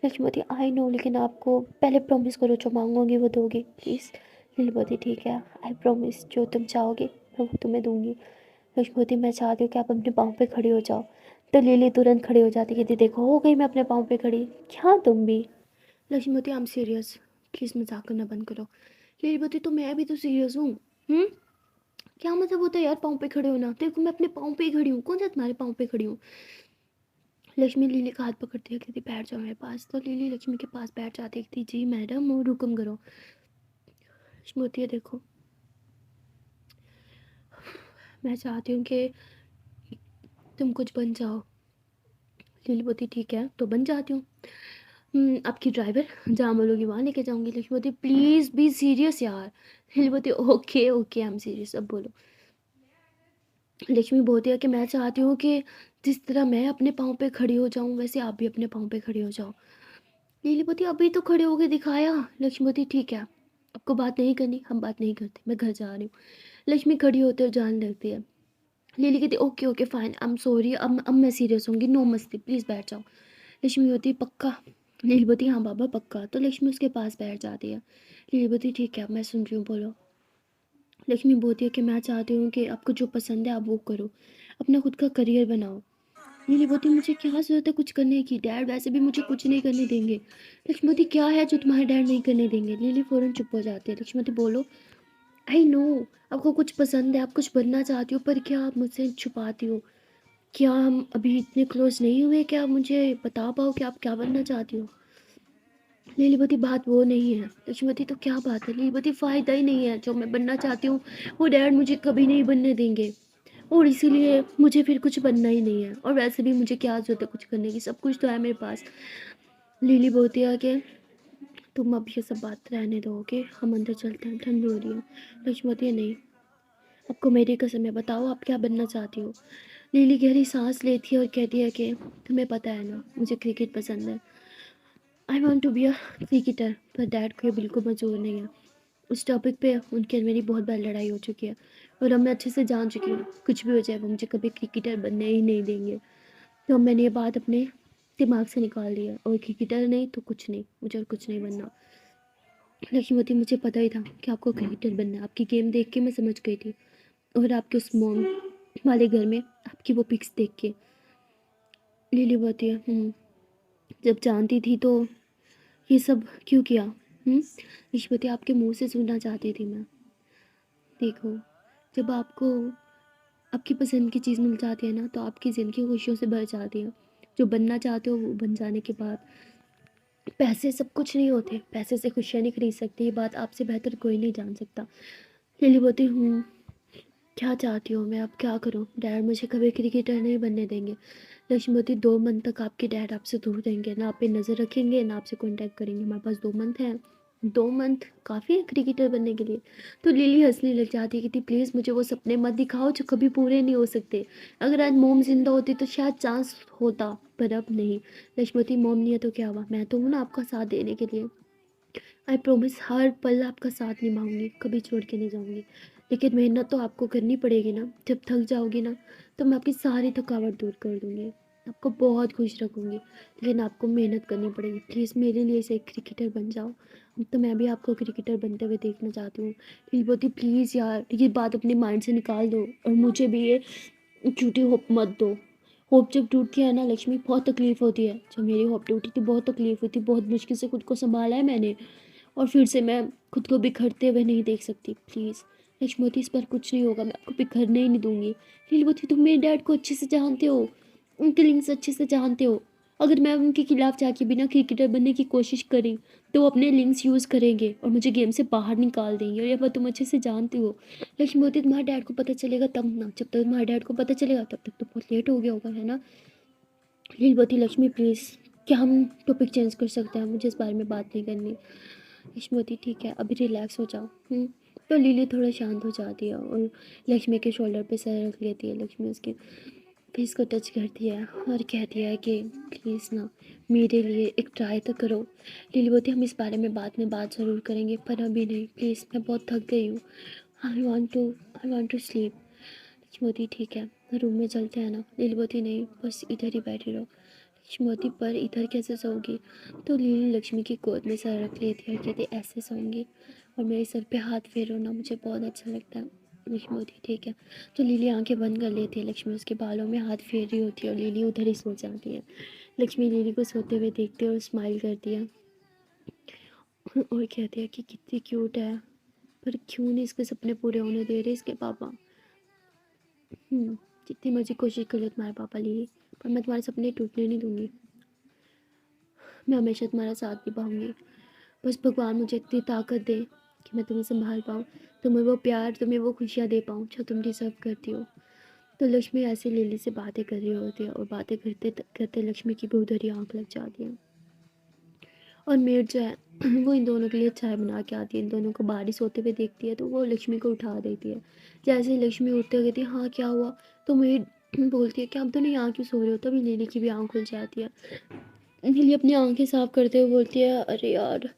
लक्ष्मी बोलती आई नो, लेकिन आपको पहले प्रॉमिस करो जो मांगोगी वो दोगी प्लीज़। लिली बोलती ठीक है, आई प्रॉमिस, जो तुम चाहोगे मैं वो तुम्हें दूंगी। लक्ष्मी बोलती मैं चाहती हूँ कि आप अपने पाँव पे खड़ी हो जाओ। तो लिली तुरंत खड़ी हो जाती है, कहती देखो हो गई मैं अपने पाँव पे खड़ी, क्या तुम भी। लक्ष्मी बोलती आई एम सीरियस, प्लीज़ मजाक करना बंद करो। लिली बोलती तो मैं भी तो सीरियस हूँ। हम्म, क्या मतलब होता है यार पाँव पे खड़े होना, देखो मैं अपने पाँव पे ही खड़ी हूँ, कौन सा तुम्हारे पाँव पे खड़ी हूँ। लक्ष्मी लिली का हाथ पकड़ती है, कहती बैठ जाओ मेरे पास। तो लिली लक्ष्मी के पास बैठ जाती है, कहती जी मैडम और हुक्म करो। लक्ष्मी बोलती है देखो मैं चाहती हूँ कि तुम कुछ बन जाओ। लिली बोलती ठीक है तो बन जाती हूँ। आपकी ड्राइवर जहाँ बोलोगी वहाँ लेके जाऊँगी। लक्ष्मी बोलती प्लीज़ बी सीरियस यार। लिली बोलती okay okay I am serious, अब बोलो। लक्ष्मी बोलती है कि मैं चाहती हूँ कि जिस तरह मैं अपने पाँव पे खड़ी हो जाऊँ वैसे आप भी अपने पाँव पे खड़ी हो जाओ। लिली बोलती अभी तो खड़े होके दिखाया। लक्ष्मी बोलती ठीक है, आपको बात नहीं करनी हम बात नहीं करते, मैं घर जा रही हूँ। लक्ष्मी खड़ी होती है और जाने लगती है। लिली कहती okay okay fine I am sorry, अब मैं सीरियस होंगी, नो मस्ती, प्लीज़ बैठ जाओ। लक्ष्मी बोलती पक्का। लिली बोलती हाँ बाबा पक्का। तो लक्ष्मी उसके पास बैठ जाती है। लिली बोलती ठीक है मैं सुन रही हूँ, बोलो। लक्ष्मी बोलती है कि मैं चाहती हूँ कि आपको जो पसंद है आप वो करो, अपना खुद का करियर बनाओ। लिली बोलती मुझे क्या ज़रूरत है कुछ करने की, डैड वैसे भी मुझे कुछ नहीं करने देंगे। लक्ष्मी बोलती क्या है जो तुम्हारे डैड नहीं करने देंगे। लिली फ़ौरन चुप हो जाती है। लक्ष्मी बोलती बोलो। आई नो आपको कुछ पसंद है, आप कुछ बनना चाहती हो, पर क्या आप मुझसे छुपाती हो। क्या हम अभी इतने क्लोज नहीं हुए, क्या आप मुझे बता पाओ कि आप क्या बनना चाहती हो। लीलावती बात वो नहीं है। लक्ष्मीवती तो क्या बात है। लीलावती फ़ायदा ही नहीं है, जो मैं बनना चाहती हूँ वो डैड मुझे कभी नहीं बनने देंगे, और इसीलिए मुझे फिर कुछ बनना ही नहीं है, और वैसे भी मुझे क्या ज़रूरत है कुछ करने की, सब कुछ तो है मेरे पास। लिली बोलती है कि तुम अब ये सब बात रहने दोगे, हम अंदर चलते हैं, ठंड हो रही है। लक्ष्मी बोलती है नहीं, आपको मेरी कसम है, बताओ आप क्या बनना चाहती हो। लिली गहरी सांस लेती है और कहती है कि तुम्हें पता है ना मुझे क्रिकेट पसंद है, I want to be a cricketer. पर डैड को ये बिल्कुल मंजूर नहीं है। उस टॉपिक पे उनकी और मेरी बहुत बार लड़ाई हो चुकी है, और अब मैं अच्छे से जान चुकी हूँ कुछ भी हो जाए वो मुझे कभी क्रिकेटर बनने ही नहीं देंगे। तो अब मैंने ये बात अपने दिमाग से निकाल दी है, और क्रिकेटर नहीं तो कुछ नहीं, मुझे और कुछ नहीं बनना। लक्ष्मीवती मुझे पता ही था कि आपको क्रिकेटर बनना है, आपकी गेम देख के मैं समझ गई थी, और आपके उस मॉम वाले घर में आपकी वो पिक्स देख के। लिली बोलती है जब जानती थी तो ये सब क्यों किया। ईश्वती आपके मुंह से सुनना चाहती थी मैं। देखो जब आपको आपकी पसंद की चीज़ मिल जाती है ना तो आपकी ज़िंदगी खुशियों से भर जाती है। जो बनना चाहते हो वो बन जाने के बाद पैसे सब कुछ नहीं होते, पैसे से खुशियाँ नहीं खरीद सकती, ये बात आपसे बेहतर कोई नहीं जान सकता। लिली बोलती क्या चाहती हो मैं, अब क्या करूँ, डैड मुझे कभी क्रिकेटर नहीं बनने देंगे। लक्ष्मीवती 2 मंथ तक आपके डैड आपसे दूर रहेंगे, ना आप पे नज़र रखेंगे ना आपसे कांटेक्ट करेंगे, हमारे पास 2 मंथ हैं। 2 मंथ काफ़ी है क्रिकेटर बनने के लिए। तो लिली हंसने लग जाती है, कहती प्लीज़ मुझे वो सपने मत दिखाओ जो कभी पूरे नहीं हो सकते। अगर आज मोम जिंदा होती तो शायद चांस होता, पर अब नहीं। लक्ष्मीवती मोम नहीं है तो क्या हुआ, मैं तो हूँ ना आपका साथ देने के लिए। आई प्रोमिस हर पल आपका साथ निभाऊंगी, कभी छोड़ के नहीं जाऊंगी। लेकिन मेहनत तो आपको करनी पड़ेगी ना, जब थक जाओगी ना तो मैं आपकी सारी थकावट दूर कर दूंगी, आपको बहुत खुश रखूंगी। लेकिन आपको मेहनत करनी पड़ेगी, प्लीज़ मेरे लिए से एक क्रिकेटर बन जाओ। अब तो मैं भी आपको क्रिकेटर बनते हुए देखना चाहती हूँ। प्लीज़ बोलती प्लीज़ यार ये बात अपने माइंड से निकाल दो, और मुझे भी ये झूठी होप मत दो। होप जब टूटती है ना लक्ष्मी बहुत तकलीफ़ होती है, जब मेरी होप टूटी थी बहुत तकलीफ़ हुई थी, बहुत मुश्किल से खुद को संभाला है मैंने, और फिर से मैं खुद को बिखरते हुए नहीं देख सकती। प्लीज़ लक्ष्मीवती इस पर कुछ नहीं होगा, मैं आपको बिखरने ही नहीं दूंगी। लीलवती तुम मेरे डैड को अच्छे से जानते हो, उनके लिंक्स अच्छे से जानते हो, अगर मैं उनके खिलाफ जाके बिना क्रिकेटर बनने की कोशिश करी तो वो अपने लिंक्स यूज़ करेंगे और मुझे गेम से बाहर निकाल देंगे, और ये बात तुम अच्छे से जानती हो। लक्ष्मीवती, तुम्हारे डैड को पता चलेगा तब ना, जब तक तुम्हारे डैड को पता चलेगा तब तक तो बहुत लेट हो गया होगा, है ना। लीलवती, लक्ष्मी प्लीज़, क्या हम टॉपिक चेंज कर सकते हैं? मुझे इस बारे में बात नहीं करनी। लक्ष्मीवती, ठीक है, अभी रिलैक्स हो जाओ। तो लिली थोड़ा शांत हो जाती है और लक्ष्मी के शोल्डर पे सर रख लेती है। लक्ष्मी उसके फेस को टच करती है और कहती है कि प्लीज़ ना, मेरे लिए एक ट्राई तो करो। लीलवती, हम इस बारे में बाद में बात ज़रूर करेंगे, पर अभी नहीं प्लीज़, मैं बहुत थक गई हूँ। I want to sleep. Lakshmivati, ठीक है, रूम में चलते हैं ना। लीलवती, नहीं, बस इधर ही बैठी रहो। लक्ष्मीवती, पर इधर कैसे सोऊंगी? तो लीली लक्ष्मी की गोद में सर रख लेती है और कहती, ऐसे सोऊंगी और मेरे सर पे हाथ फेरो ना, मुझे बहुत अच्छा लगता है। लक्ष्मीवती, ठीक है। तो लीली आंखें बंद कर लेती है, लक्ष्मी उसके बालों में हाथ फेर रही होती है और लीली उधर ही सो जाती है। लक्ष्मी लीली को सोते हुए देखती है और स्माइल करती है और कहती है कि कितनी क्यूट है, पर क्यों नहीं इसके सपने पूरे होने दे रहे इसके पापा। जितनी मर्जी कोशिश कर लो तुम्हारे पापा लीली, पर मैं तुम्हारे सपने टूटने नहीं दूंगी। मैं हमेशा तुम्हारा साथ निभाऊंगी। बस भगवान मुझे इतनी ताकत दे कि मैं तुम्हें संभाल पाऊँ, तुम्हें वो प्यार, तुम्हें वो खुशियाँ दे पाऊँ जो तुम डिज़र्व करती हो। तो लक्ष्मी ऐसे लिली से बातें कर रही होती है और बातें करते करते लक्ष्मी की भी उधर ही आँख लग जाती है। और मेड जो है वो इन दोनों के लिए चाय बना के आती है। इन दोनों को बारिश होते हुए देखती है तो वो लक्ष्मी को उठा देती है। जैसे ही लक्ष्मी उठते हुए कहती है, हाँ क्या हुआ? तो मेड बोलती है कि अब तो नहीं, यहाँ क्यों सो रहे हो? तभी लिली की भी आँख खुल जाती है। लिली अपनी आंखें साफ करते हुए बोलती है, अरे यार,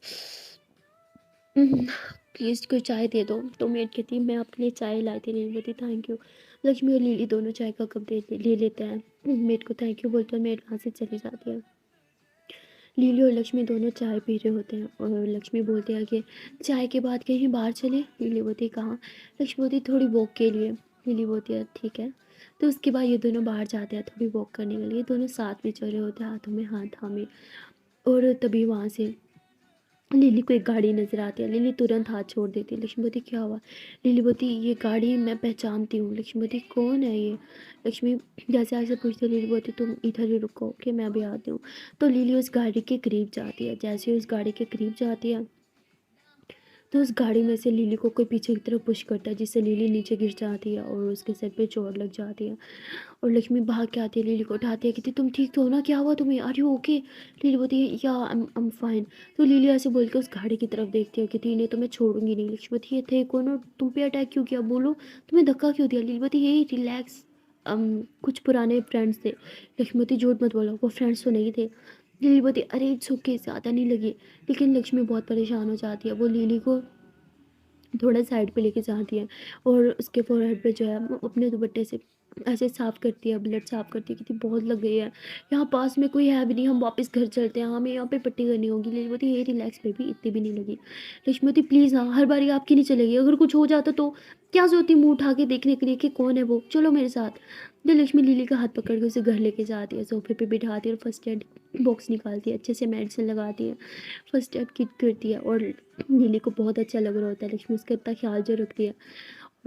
प्लीज़ कोई चाय दे दो। तो मेड कहती है, मैं आपके लिए चाय लाई थी। लिली बोलती, थैंक यू। लक्ष्मी और लिली दोनों चाय का कप ले लेते हैं। मेड को थैंक यू बोलते हैं, मेड वहाँ से चली जाती है। लिली और लक्ष्मी दोनों चाय पी रहे होते हैं और लक्ष्मी बोलती है कि चाय के बाद कहीं बाहर चले। लिली बोलती है, कहाँ? लक्ष्मी बोलती है, थोड़ी वॉक के लिए। लिली बोलती है, ठीक है। तो उसके बाद ये दोनों बाहर जाते हैं थोड़ी वॉक करने के लिए। दोनों साथ में चल रहे होते हैं, हाथों में हाथ थामे। और तभी वहाँ से लिली को एक गाड़ी नज़र आती है। लिली तुरंत हाथ छोड़ देती है। लक्ष्मी बोलती, क्या हुआ? लिली बोलती, ये गाड़ी मैं पहचानती हूँ। लक्ष्मी बोलती, कौन है ये? लक्ष्मी जैसे ऐसे पूछती है, लिली बोलती, तुम इधर ही रुको कि मैं भी आती हूँ। तो लिली उस गाड़ी के करीब जाती है। जैसे ही उस गाड़ी के करीब जाती है तो उस गाड़ी में से लिली को कोई पीछे की तरफ पुश करता है, जिससे लिली नीचे गिर जाती है और उसके सर पे चोट लग जाती है। और लक्ष्मी भाग के आती है, लिली को उठाती है, कहती, तुम ठीक तो हो ना? क्या हुआ तुम्हें? Are you okay? लिली बोलती है, या आई एम फाइन। तो लिली ऐसे बोल के उस गाड़ी की तरफ देखती है, कहती, इन्हें तो मैं छोड़ूंगी नहीं। लक्ष्मी बोलती है, ये थे कौन और तुम पे अटैक क्यों किया? बोलो, तुम्हें धक्का क्यों दिया? लिली बोलती है, रिलैक्स, कुछ पुराने फ्रेंड्स थे। लक्ष्मी बोलती, झूठ मत बोलो, वो फ्रेंड्स तो नहीं थे। लिली बोलती, अरे इट्स ओके, ज़्यादा नहीं लगी। लेकिन लक्ष्मी बहुत परेशान हो जाती है। वो लिली को थोड़ा साइड पे लेके जाती है और उसके फोरहेड पे जो है वो अपने दुपट्टे से ऐसे साफ करती है, ब्लड साफ करती है, कितनी बहुत लग गई है। यहाँ पास में कोई है भी नहीं, हम वापस घर चलते हैं, हमें यहाँ पे पट्टी करनी होगी। लिली बोलती, ये रिलैक्स बेबी, इतनी भी नहीं लगी। लक्ष्मी बोलती, प्लीज़ ना, हर बारी आपकी नहीं चलेगी, अगर कुछ हो जाता तो क्या जरूरत थी मुँह उठा के देखने के लिए कि कौन है वो? चलो मेरे साथ। तो लक्ष्मी लिली का हाथ पकड़ के उसे घर लेके जाती है, सोफे पे बिठाती है और फर्स्ट एड बॉक्स निकालती है, अच्छे से मेडिसिन लगाती है, फर्स्ट एड किट करती है। और लिली को बहुत अच्छा लग रहा होता है। लक्ष्मी उसका इतना ख्याल जो रखती है।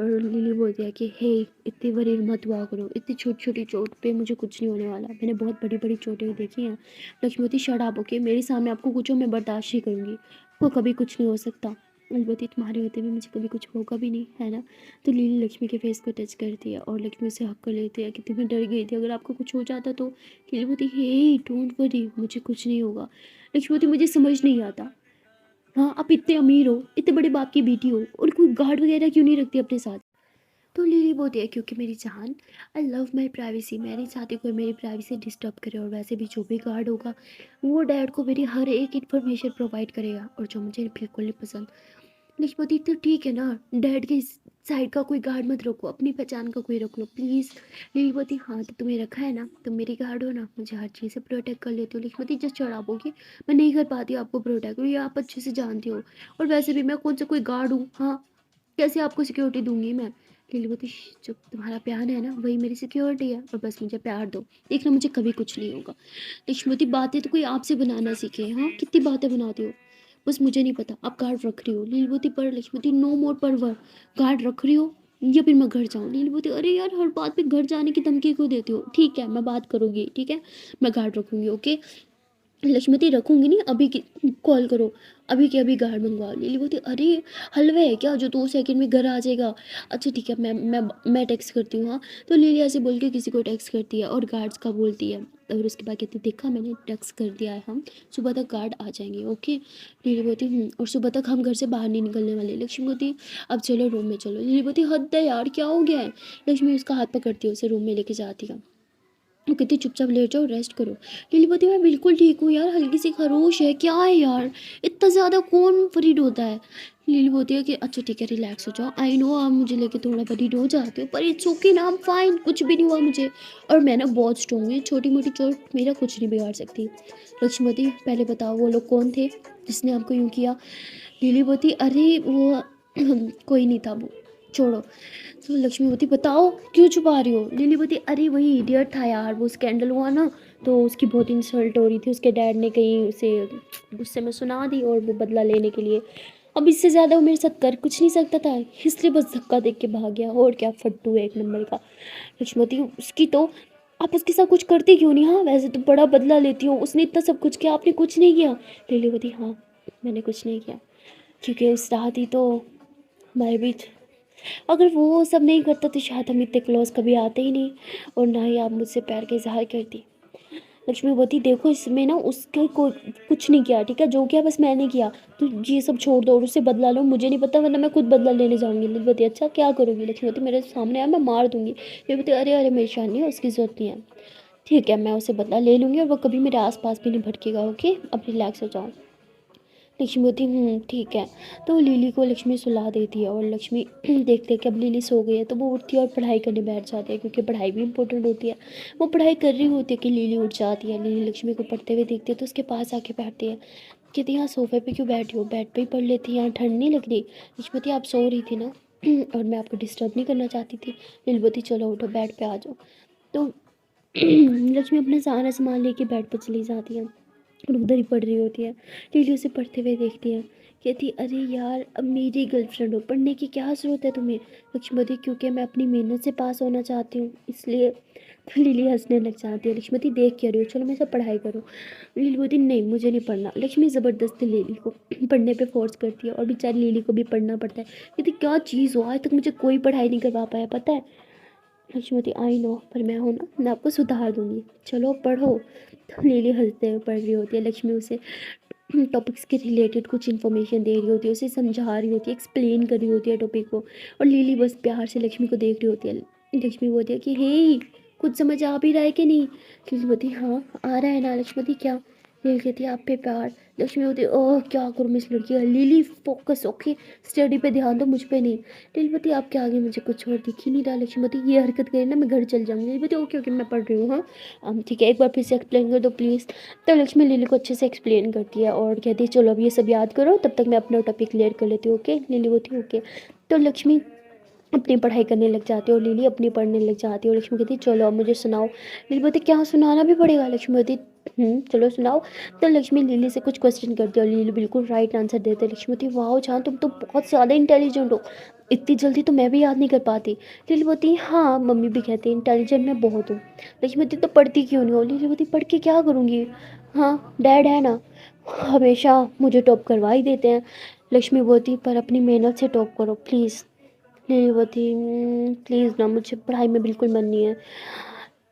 और लिली बोलती है कि हे, इतनी वरीर मत हुआ करो, इतनी छोटी छोटी चोट पे मुझे कुछ नहीं होने वाला, मैंने बहुत बड़ी बड़ी चोटें देखी हैं। लक्ष्मी बोलती, शट अप, ओके, मेरे सामने आपको कुछ हो मैं बर्दाश्त ही करूँगी, आपको कभी कुछ नहीं हो सकता। बोलती, तुम्हारे होते हुए मुझे कभी कुछ होगा भी नहीं, है ना। तो लिली लक्ष्मी के फेस को टच करती है और लक्ष्मी उसे हक कर लेती है कि मैं डर गई थी, अगर आपको कुछ हो जाता तो। लिली बोलती, हे डोंट वरी, मुझे कुछ नहीं होगा। लक्ष्मी बोलती, मुझे समझ नहीं आता, हाँ आप इतने अमीर हो, इतने बड़े बाप की बेटी हो, और कोई गार्ड वगैरह क्यों नहीं रखती अपने साथ? तो लिली बोलती है, क्योंकि मेरी जान, आई लव माई प्राइवेसी, मैं नहीं चाहती कोई मेरी प्राइवेसी डिस्टर्ब करे, और वैसे भी जो भी गार्ड होगा वो डैड को मेरी हर एक इन्फॉर्मेशन प्रोवाइड करेगा, और जो मुझे बिल्कुल नहीं पसंद। लक्ष्मती, तो ठीक है ना, डैड के साइड का कोई गार्ड मत रखो, अपनी पहचान का कोई रख लो प्लीज़। लिलीवती, हाँ तो तुम्हें रखा है ना, तुम मेरी गार्ड हो ना, मुझे हर चीज़ से प्रोटेक्ट कर लेती हो। लिलीवती, जस्ट चढ़ाओगे, मैं नहीं कर पाती आपको प्रोटेक्ट, ये आप अच्छे से जानती हो, और वैसे भी मैं कौन सा कोई गार्ड हूँ? हाँ, कैसे आपको सिक्योरिटी दूंगी मैं? लिलीवती, जो तुम्हारा प्यार है ना वही मेरी सिक्योरिटी है, और बस मुझे प्यार दो, देखना मुझे कभी कुछ नहीं होगा। लक्ष्मती, बातें तो कोई आपसे बनाना सीखे, हाँ कितनी बातें बनाती हो, बस मुझे नहीं पता आप गार्ड रख रही हो। लीलवती, पर लक्ष्मती, नो मोर पर वर, गार्ड रख रही हो, या फिर मैं घर जाऊँ? लीली बोलती अरे यार हर बात पे घर जाने की धमकी क्यों देती हो? ठीक है मैं बात करूँगी, ठीक है मैं गार्ड रखूँगी, ओके। लक्ष्मीवती रखूँगी नहीं, अभी की कॉल करो, अभी के अभी गार्ड मंगवाओ। लिली बोलती अरे हलवा है क्या जो 2 सेकंड में घर आ जाएगा? अच्छा ठीक है मैं टेक्स्ट करती हूँ, हाँ। तो लिली ऐसे बोल के किसी को टेक्स्ट करती है और गार्ड्स का बोलती है, और उसके बाद कहती देखा मैंने टेक्स्ट कर दिया है, हम सुबह तक गार्ड आ जाएंगे, ओके। लिली बोलती और सुबह तक हम घर से बाहर नहीं निकलने वाले। लक्ष्मी बोलती अब चलो रूम में चलो। लिली बोलती हद है यार क्या हो गया है? लक्ष्मी उसका हाथ पकड़ती है, उसे रूम में लेके जाती है। वो कहती चुपचाप लेट जाओ रेस्ट करो। लिली बोलती मैं बिल्कुल ठीक हूँ यार, हल्की सी खरोश है, क्या है यार इतना ज़्यादा कौन वरीड होता है? लिली बोलती है कि अच्छा ठीक है रिलैक्स हो जाओ, आई नो आप मुझे लेके थोड़ा वरीड हो जाते हो पर इट्स ओके ना, आई एम फाइन, कुछ भी नहीं हुआ मुझे, और मैं ना बहुत स्ट्रॉन्ग हूँ, छोटी मोटी चोट मेरा कुछ नहीं बिगाड़ सकती। लक्ष्मीवती पहले बताओ वो लोग कौन थे जिसने आपको यूँ किया? लिली बोलती अरे वो कोई नहीं था, वो छोड़ो। तो लक्ष्मीवती बताओ क्यों छुपा रही हो? लिलीवती अरे वही इडियट था यार, वो स्कैंडल हुआ ना तो उसकी बहुत इंसल्ट हो रही थी, उसके डैड ने कहीं उसे गुस्से में सुना दी और वो बदला लेने के लिए, अब इससे ज़्यादा वो मेरे साथ कर कुछ नहीं सकता था, इसलिए बस धक्का देख के भाग गया, और क्या फट्टू है एक नंबर का। लक्ष्मीवती उसकी तो आप उसके साथ कुछ करती क्यों नहीं? हाँ वैसे तो बड़ा बदला लेती हो, उसने इतना सब कुछ किया आपने कुछ नहीं किया? लिलीवती हाँ मैंने कुछ नहीं किया, क्योंकि उस रात ही तो हमारे बीच, अगर वो सब नहीं करता तो शायद हम इतने क्लोज कभी आते ही नहीं, और ना ही आप मुझसे प्यार का इजहार करती। लक्ष्मीवती देखो इसमें ना उसका कोई कुछ नहीं किया, ठीक है जो किया बस मैंने किया, तो ये सब छोड़ दो और उससे बदला लो, मुझे नहीं पता वरना मैं खुद बदला लेने जाऊंगी। लक्ष्मीवती अच्छा क्या करूँगी? लक्ष्मीवती मेरे सामने आया मैं मार दूंगी। लक्ष्मीवती अरे अरे मेरी शान नहीं है, उसकी जरूरत नहीं है, ठीक है मैं उसे बदला ले लूँगी और वो कभी मेरे आसपास भी नहीं भटकेगा, ओके अब रिलैक्स हो जाओ। लक्ष्मी बोलती ठीक है। तो लिली को लक्ष्मी सुला देती है और लक्ष्मी देखते हैं कि अब लिली सो गई है तो वो उठती है और पढ़ाई करने बैठ जाती है, क्योंकि पढ़ाई भी इंपॉर्टेंट होती है। वो पढ़ाई कर रही होती है कि लिली उठ जाती है, लिली लक्ष्मी को पढ़ते हुए देखती है तो उसके पास आके बैठती है, कहती यहाँ सोफे पे क्यों बैठी हो, बेड पे ही पढ़ लेती, यहाँ ठंड नहीं लग रही? लक्ष्मी बोलती आप सो रही थी ना और मैं आपको डिस्टर्ब नहीं करना चाहती थी। लिली बोलती चलो उठो बेड पे आ जाओ। तो लक्ष्मी अपना सारा सामान लेके बेड पे चली जाती है और उधर ही पढ़ रही होती है। लिली उसे पढ़ते हुए देखती है, कहती अरे यार अब मेरी गर्लफ्रेंड हो, पढ़ने की क्या ज़रूरत है तुम्हें? लक्ष्मती क्योंकि मैं अपनी मेहनत से पास होना चाहती हूँ इसलिए। तो लिली हंसने लग जाती है, लक्ष्मती देख क्या रही हो, चलो मेरे साथ पढ़ाई करो। लिली बोलती नहीं मुझे नहीं पढ़ना। लक्ष्मी ज़बरदस्ती लिली को पढ़ने पे फोर्स करती है और बेचारी लिली को भी पढ़ना पड़ता है। कहती क्या चीज़ हो, आज तक मुझे कोई पढ़ाई नहीं करवा पाया पता है? लक्ष्मीवती आई नो पर मैं हूँ ना, मैं आपको सुधार दूंगी, चलो पढ़ो। तो लिली हंसते हुए पढ़ रही होती है, लक्ष्मी उसे टॉपिक्स के रिलेटेड कुछ इन्फॉर्मेशन दे रही होती है, उसे समझा रही होती है, एक्सप्लेन कर रही होती है टॉपिक को, और लिली बस प्यार से लक्ष्मी को देख रही होती है। लक्ष्मी बोलती है कि हे कुछ समझ आ भी रहा है कि नहीं? लिली बोलती हाँ आ रहा है ना। लक्ष्मी क्या? लिली कहती है आप पे प्यार। लक्ष्मी बोलती ओह क्या करूँ मैं इस लड़की का? लिली फोकस ओके, स्टडी पे ध्यान दो मुझ पे नहीं। लीलवती आपके आगे मुझे कुछ और दिख ही नहीं रहा। लक्ष्मीवती ये हरकत करें ना मैं घर चल जाऊंगी। लीलवती ओके ओके मैं पढ़ रही हूँ, हाँ ठीक है एक बार फिर से एक्सप्लेन कर दो प्लीज़। तो लक्ष्मी लिली को अच्छे से एक्सप्लेन करती है और कहती है चलो अब ये सब याद करो तब तक मैं अपना टॉपिक क्लियर कर लेती हूँ, ओके। लिली बोलती ओके। तो लक्ष्मी अपनी पढ़ाई करने लग जाती है और लिली अपनी पढ़ने लग जाती है, और लक्ष्मी कहती है चलो अब मुझे सुनाओ। लिली बोलती क्या सुनाना भी पड़ेगा? लक्ष्मी बोलती चलो सुनाओ। तो लक्ष्मी लिली से कुछ क्वेश्चन करती है और लिली बिल्कुल राइट आंसर देते हैं। लक्ष्मी बोलती वाह जान तुम तो बहुत ज़्यादा इंटेलिजेंट हो, इतनी जल्दी तो मैं भी याद नहीं कर पाती। लिली बोलती हाँ मम्मी भी कहती है इंटेलिजेंट मैं बहुत हूँ। लक्ष्मी बोलती तो पढ़ती क्यों नहीं हो? लिली बोलती पढ़ के क्या करूँगी, हाँ डैड है ना, हमेशा मुझे टॉप करवा ही देते हैं। लक्ष्मी बोलती पर अपनी मेहनत से टॉप करो प्लीज़। लीलावती प्लीज़ ना मुझे पढ़ाई में बिल्कुल मन नहीं है।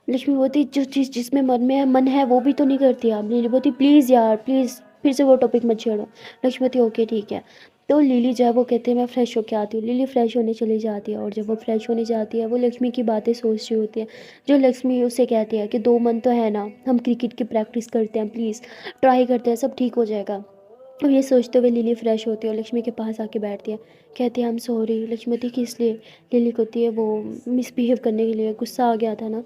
लक्ष्मीवती जो चीज़ जिसमें मन है वो भी तो नहीं करती आप। लीलावती प्लीज़ यार प्लीज़ फिर से वो टॉपिक मत छेड़ो। लक्ष्मीवती ओके ठीक है। तो लिली जो है वो कहते हैं मैं फ़्रेश होके आती हूँ। लिली फ़्रेश होने चली जाती है और जब वो फ़्रेश होने जाती है वो लक्ष्मी की बातें सोच रही होती है। जो लक्ष्मी उससे कहती है कि 2 मंथ तो है ना, हम क्रिकेट की प्रैक्टिस करते हैं प्लीज़, ट्राई करते हैं सब ठीक हो जाएगा। अब ये सोचते हुए लिली फ्रेश होती है और लक्ष्मी के पास आके बैठती है, कहती है आई एम सॉरी। लक्ष्मीवती किस लिए? लिली कहती है वो मिसबिहेव करने के लिए, गुस्सा आ गया था ना,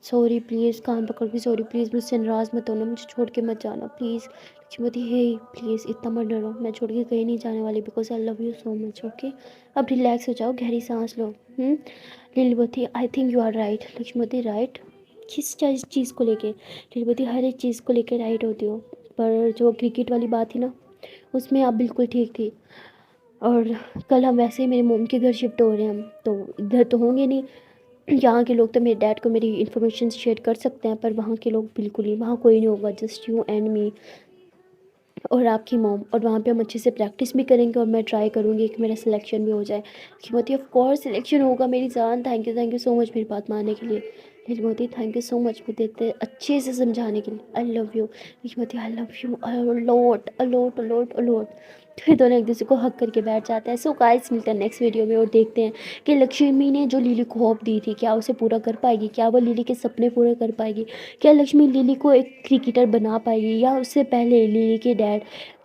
सॉरी प्लीज़ कान पकड़ के सॉरी प्लीज़ मुझसे नाराज़ मत होना, मुझे छोड़ के मत जाना प्लीज़। लक्ष्मीवती हे प्लीज़ इतना मत डरो, मैं छोड़ के कहीं नहीं जाने वाली because I love you so much, okay. अब रिलैक्स हो जाओ, गहरी सांस लो। लिली बोती I think you are right. Lakshmivati right किस चीज़ को लेके? लिली बोती हर एक चीज़ को लेके राइट होती हो, पर जो क्रिकेट वाली बात थी ना उसमें आप बिल्कुल ठीक थी। और कल हम वैसे ही मेरे मोम के घर शिफ्ट हो रहे हैं, तो इधर तो होंगे नहीं। यहाँ के लोग तो मेरे डैड को मेरी इन्फॉर्मेशन शेयर कर सकते हैं, पर वहाँ के लोग बिल्कुल नहीं, वहाँ कोई नहीं होगा, जस्ट यू एंड मी और आपकी मॉम। और वहाँ पे हम अच्छे से प्रैक्टिस भी करेंगे और मैं ट्राई करूँगी कि मेरा सिलेक्शन भी हो जाए। हिम्मती ऑफ कोर्स सिलेक्शन होगा मेरी जान। थैंक यू सो मच मेरी बात मानने के लिए। हिम्मती थैंक यू सो मच मुझे इतने अच्छे से समझाने के लिए। आई लव यू हिम्मती, आई love you a lot a lot a lot a lot. तो ये दोनों एक दूसरे को हक करके बैठ जाते हैं। सो गाइस मिलते हैं नेक्स्ट वीडियो में और देखते हैं कि लक्ष्मी ने जो लिली को होप दी थी क्या उसे पूरा कर पाएगी, क्या वो लिली के सपने पूरे कर पाएगी, क्या लक्ष्मी लिली को एक क्रिकेटर बना पाएगी, या उससे पहले लिली के डैड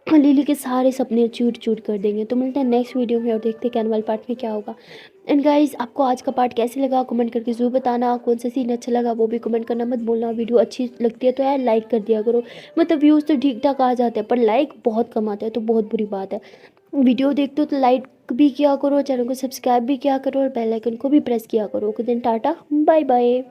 लिली के सारे सपने चूर चूर कर देंगे। तो मिलते हैं नेक्स्ट वीडियो में और देखते हैं कि आने वाले पार्ट में क्या होगा। एंड गाइस आपको आज का पार्ट कैसे लगा कमेंट करके ज़रूर बताना। कौन सा सीन अच्छा लगा वो भी कमेंट करना मत भूलना। वीडियो अच्छी लगती है तो यार लाइक कर दिया करो। मतलब व्यूज़ तो ठीक ठाक आ जाते हैं पर लाइक बहुत कम आते हैं, तो बहुत बुरी बात है। वीडियो देखते हो तो लाइक भी किया करो, चैनल को सब्सक्राइब भी किया करो और बेल आइकन को भी प्रेस किया करो। Okay then tata bye bye.